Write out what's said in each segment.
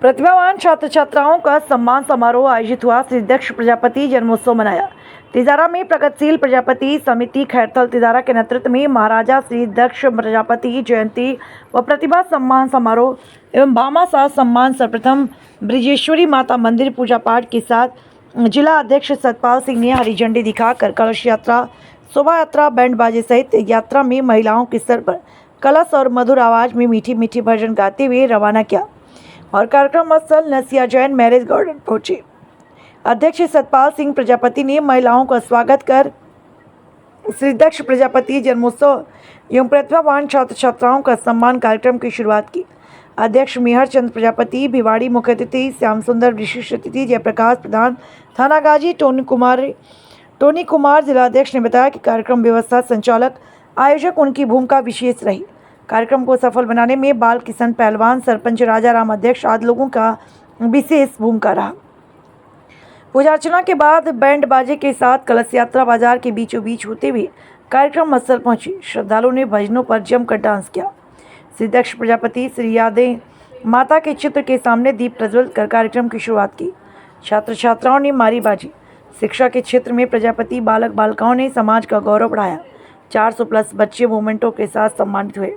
प्रतिभावान छात्र छात्राओं का सम्मान समारोह आयोजित हुआ। श्री दक्ष प्रजापति जन्मोत्सव मनाया। तिजारा में प्रगतिशील प्रजापति समिति खैरथल तिजारा के नेतृत्व में महाराजा श्री दक्ष प्रजापति जयंती व प्रतिभा सम्मान समारोह एवं भामाशाह सम्मान सर्वप्रथम ब्रिजेश्वरी माता मंदिर पूजा पाठ के साथ जिला अध्यक्ष सतपाल सिंह ने हरी झंडी दिखाकर कलश यात्रा, शोभा यात्रा, बैंड बाजे सहित यात्रा में महिलाओं के स्तर पर कलश और मधुर आवाज में मीठी मीठी भजन गाते हुए रवाना किया और कार्यक्रम स्थल नसिया जैन मैरिज गार्डन पहुंचे। अध्यक्ष सतपाल सिंह प्रजापति ने महिलाओं का स्वागत कर श्री दक्ष प्रजापति जन्मोत्सव एवं प्रतिभावान छात्र छात्राओं का सम्मान कार्यक्रम की शुरुआत की। अध्यक्ष मेहर चंद प्रजापति, भिवाड़ी मुख्य अतिथि श्याम सुंदर, विशिष्ट अतिथि जयप्रकाश प्रधान, थाना गाजी टोनी कुमार जिलाध्यक्ष ने बताया कि कार्यक्रम व्यवस्था संचालक आयोजक उनकी भूमिका विशेष रही। कार्यक्रम को सफल बनाने में बाल किशन पहलवान, सरपंच राजा राम अध्यक्ष आदि लोगों का विशेष भूमिका रहा। पूजा अर्चना के बाद बैंड बाजे के साथ कलश यात्रा बाजार के बीचों बीच होते हुए कार्यक्रम स्थल पहुंची। श्रद्धालुओं ने भजनों पर जमकर डांस किया। श्री दक्ष प्रजापति श्री यादें माता के चित्र के सामने दीप प्रज्वलित कर कार्यक्रम की शुरुआत की। छात्र छात्राओं ने मारी बाजी। शिक्षा के क्षेत्र में प्रजापति बालक बालिकाओं ने समाज का गौरव बढ़ाया। 400 प्लस बच्चे मोमेंटों के साथ सम्मानित हुए।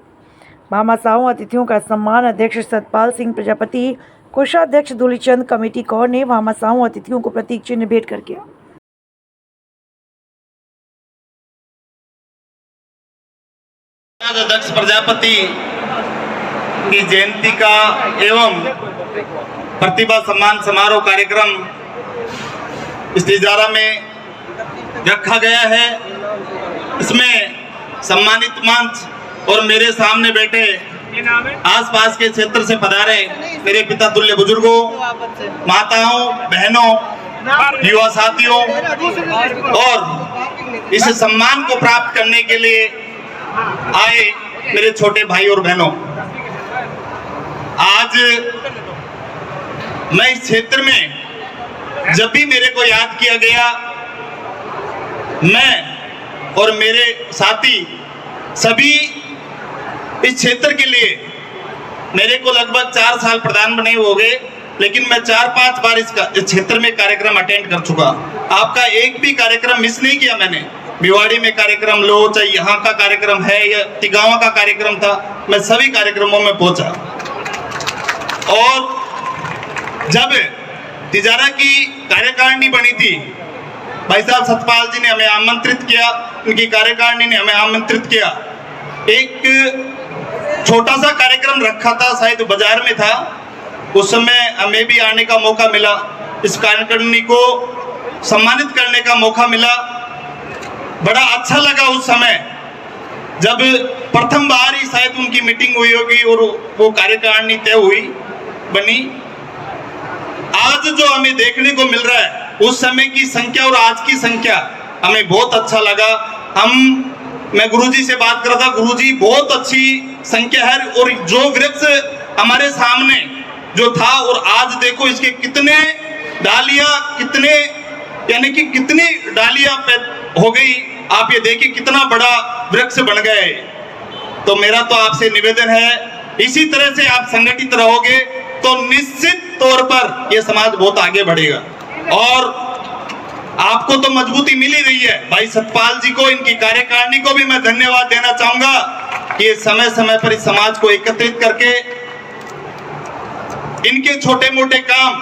भामाशाहों अतिथियों का सम्मान अध्यक्ष सतपाल सिंह प्रजापति, कोषाध्यक्ष धूलीचंद, कमेटी कौर ने भामाशाहों अतिथियों को प्रतीक चिन्ह भेंट कर किया। दक्ष प्रजापति की जयंती का एवं प्रतिभा सम्मान समारोह कार्यक्रम इस तिजारा में रखा गया है। इसमें सम्मानित मंच और मेरे सामने बैठे आसपास के क्षेत्र से पधारे मेरे पिता तुल्य बुजुर्गों, माताओं, बहनों, युवा साथियों और इस सम्मान को प्राप्त करने के लिए आए मेरे छोटे भाई और बहनों, आज मैं इस क्षेत्र में जब भी मेरे को याद किया गया, मैं और मेरे साथी सभी इस क्षेत्र के लिए, मेरे को लगभग 4 साल प्रधान बने हो गए, लेकिन मैं 4-5 बार इस क्षेत्र में कार्यक्रम अटेंड कर चुका। आपका एक भी कार्यक्रम मिस नहीं किया मैंने। भिवाड़ी में कार्यक्रम लो, चाहे यहाँ का कार्यक्रम है या तिगावा का कार्यक्रम था, मैं सभी कार्यक्रमों में पहुंचा। और जब तिजारा की कार्यकारिणी बनी थी, भाई साहब सतपाल जी ने हमें आमंत्रित किया, उनकी कार्यकारिणी ने हमें आमंत्रित किया। एक छोटा सा कार्यक्रम रखा था, शायद बाजार में था, उस समय हमें भी आने का मौका मिला, इस कार्यकारिणी को सम्मानित करने का मौका मिला। बड़ा अच्छा लगा उस समय जब प्रथम बार ही शायद उनकी मीटिंग हुई होगी और वो कार्यकारिणी तय हुई, बनी। आज जो हमें देखने को मिल रहा है, उस समय की संख्या और आज की संख्या हमें बहुत अच्छा लगा। मैं गुरुजी से बात कर रहा था, गुरुजी बहुत अच्छी संख्या है और जो वृक्ष हमारे सामने जो था और आज देखो इसके कितने डालियां, कितने यानी कि कितनी डालियां हो गई, आप ये देखिए कितना बड़ा वृक्ष बन गए। तो मेरा तो आपसे निवेदन है, इसी तरह से आप संगठित रहोगे तो निश्चित तौर पर ये समाज बहुत आगे बढ़ेगा। और आपको तो मजबूती मिल ही रही है। भाई सतपाल जी को, इनकी कार्यकारिणी को भी मैं धन्यवाद देना चाहूंगा कि ये समय समय पर इस समाज को एकत्रित करके इनके छोटे मोटे काम,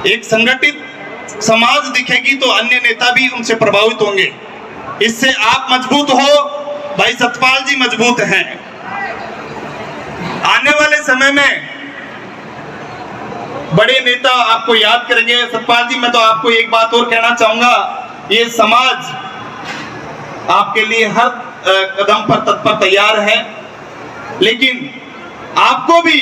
एक संगठित समाज दिखेगी तो अन्य नेता भी उनसे प्रभावित होंगे। इससे आप मजबूत हो, भाई सतपाल जी मजबूत हैं। आने वाले समय में बड़े नेता आपको याद करेंगे। सतपाल जी, मैं तो आपको एक बात और कहना चाहूंगा, ये समाज आपके लिए हर कदम पर तत्पर तैयार है, लेकिन आपको भी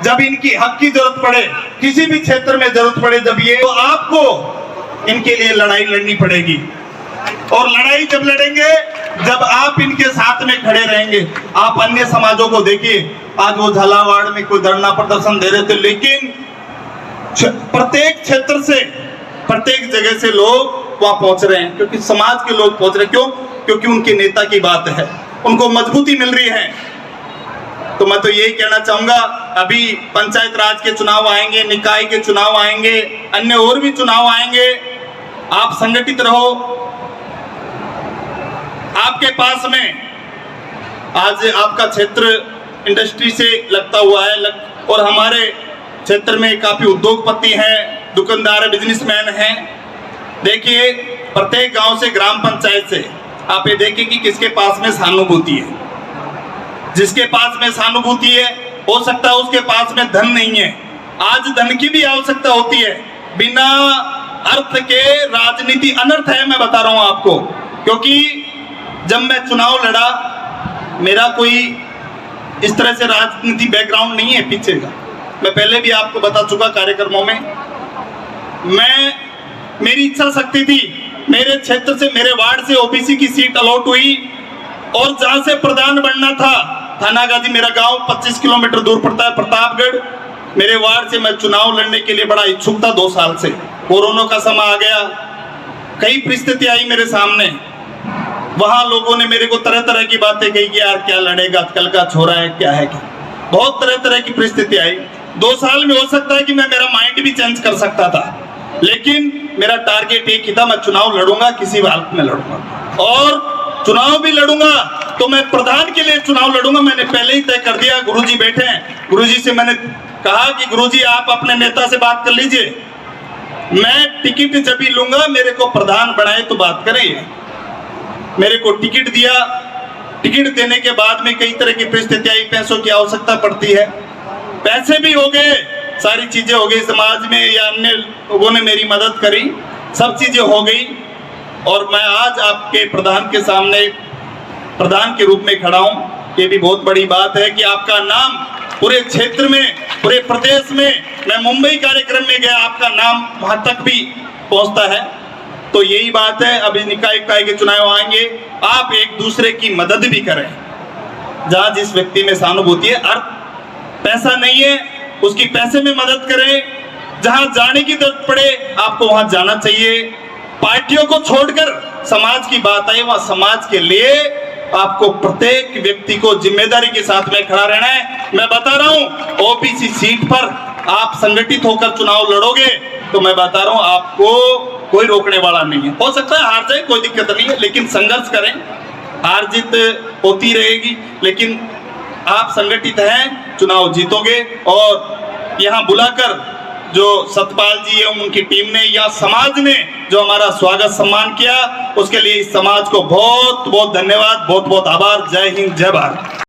जब इनकी हक की जरूरत पड़े, किसी भी क्षेत्र में जरूरत पड़े, जब ये तो आपको इनके लिए लड़ाई लड़नी पड़ेगी। और लड़ाई जब लड़ेंगे जब आप इनके साथ में खड़े रहेंगे। आप अन्य समाजों को देखिए, आज वो झालावाड़ में कोई धरना प्रदर्शन दे रहे थे, लेकिन प्रत्येक क्षेत्र से, प्रत्येक जगह से लोग वहां पहुंच रहे हैं, क्योंकि समाज के लोग पहुंच रहे हैं। क्यों? क्योंकि उनके नेता की बात है, उनको मजबूती मिल रही है। तो मैं तो यही कहना चाहूंगा, अभी पंचायत राज के चुनाव आएंगे, निकाय के चुनाव आएंगे, अन्य और भी चुनाव आएंगे। आप संगठित रहो। आपके पास में आज आपका क्षेत्र इंडस्ट्री से लगता हुआ है और हमारे क्षेत्र में काफी उद्योगपति हैं, दुकानदार है, बिजनेसमैन हैं। देखिए, प्रत्येक गांव से, ग्राम पंचायत से आप ये देखिए कि किसके पास में सहानुभूति है। जिसके पास में सहानुभूति है, हो सकता है उसके पास में धन नहीं है। आज धन की भी आवश्यकता होती है। बिना अर्थ के राजनीति अनर्थ है, मैं बता रहा हूं आपको। क्योंकि जब मैं चुनाव लड़ा, मेरा कोई इस तरह से राजनीति बैकग्राउंड नहीं है पीछे का। मैं पहले भी आपको बता चुका कार्यक्रमों में। मेरी इच्छा शक्ति थी, मेरे क्षेत्र से, मेरे वार्ड से ओबीसी की सीट अलॉट हुई और जहां से प्रधान बनना था, थानागाजी मेरा गांव 25 किलोमीटर दूर पड़ता है, प्रतापगढ़। मेरे वार्ड से मैं चुनाव लड़ने के लिए बड़ा इच्छुक था 2 साल से। कोरोना का समय आ गया, कई परिस्थिति आई मेरे सामने। वहां लोगों ने मेरे को तरह तरह की बातें कही कि यार क्या लड़ेगा, कल का छोरा है, क्या है क्या। बहुत तरह तरह की परिस्थिति आई। 2 साल में हो सकता है कि मेरा माइंड भी चेंज कर सकता था, लेकिन मेरा टारगेट एक ही था, मैं चुनाव लड़ूंगा, किसी भी हालत में लड़ूंगा। और चुनाव भी लड़ूंगा तो मैं प्रधान के लिए चुनाव लड़ूंगा। मैंने पहले ही तय कर दिया। गुरुजी बैठे हैं, गुरुजी से मैंने कहा कि गुरुजी आप अपने नेता से बात कर लीजिए, मैं टिकट जब भी लूंगा मेरे को प्रधान बनाए तो बात करेंगे। मेरे को टिकट दिया। टिकट देने के बाद में कई तरह की परिस्थिति आई, पैसों की आवश्यकता पड़ती है, पैसे भी हो गए, सारी चीजें हो गई, समाज में या अन्य लोगों ने मेरी मदद करी, सब चीजें हो गई। और मैं आज आपके प्रधान के सामने प्रधान के रूप में खड़ा हूं। ये भी बहुत बड़ी बात है कि आपका नाम पूरे क्षेत्र में, पूरे प्रदेश में, मैं मुंबई कार्यक्रम में गया, आपका नाम वहां तक भी पहुंचता है। तो यही बात है, अभी निकाय के चुनाव आएंगे, आप एक दूसरे की मदद भी करें। जहां जिस व्यक्ति में सहानुभूति है, अर्थ पैसा नहीं है, उसकी पैसे में मदद करें। जहां जाने की जरूरत पड़े आपको वहां जाना चाहिए। पार्टियों को छोड़कर समाज की बात आई, वहां समाज के लिए आपको प्रत्येक व्यक्ति को जिम्मेदारी के साथ में खड़ा रहना है। मैं बता रहा हूं, ओबीसी सीट पर आप संगठित होकर चुनाव लड़ोगे तो मैं बता रहा हूं आपको कोई रोकने वाला नहीं है। हो सकता है हार जाए, कोई दिक्कत नहीं है, लेकिन संघर्ष करें। हार जीत होती रहेगी, लेकिन आप संगठित हैं, चुनाव जीतोगे। और यहाँ बुलाकर जो सतपाल जी है, उनकी टीम ने या समाज ने जो हमारा स्वागत सम्मान किया, उसके लिए इस समाज को बहुत बहुत धन्यवाद, बहुत बहुत आभार। जय हिंद, जय भारत।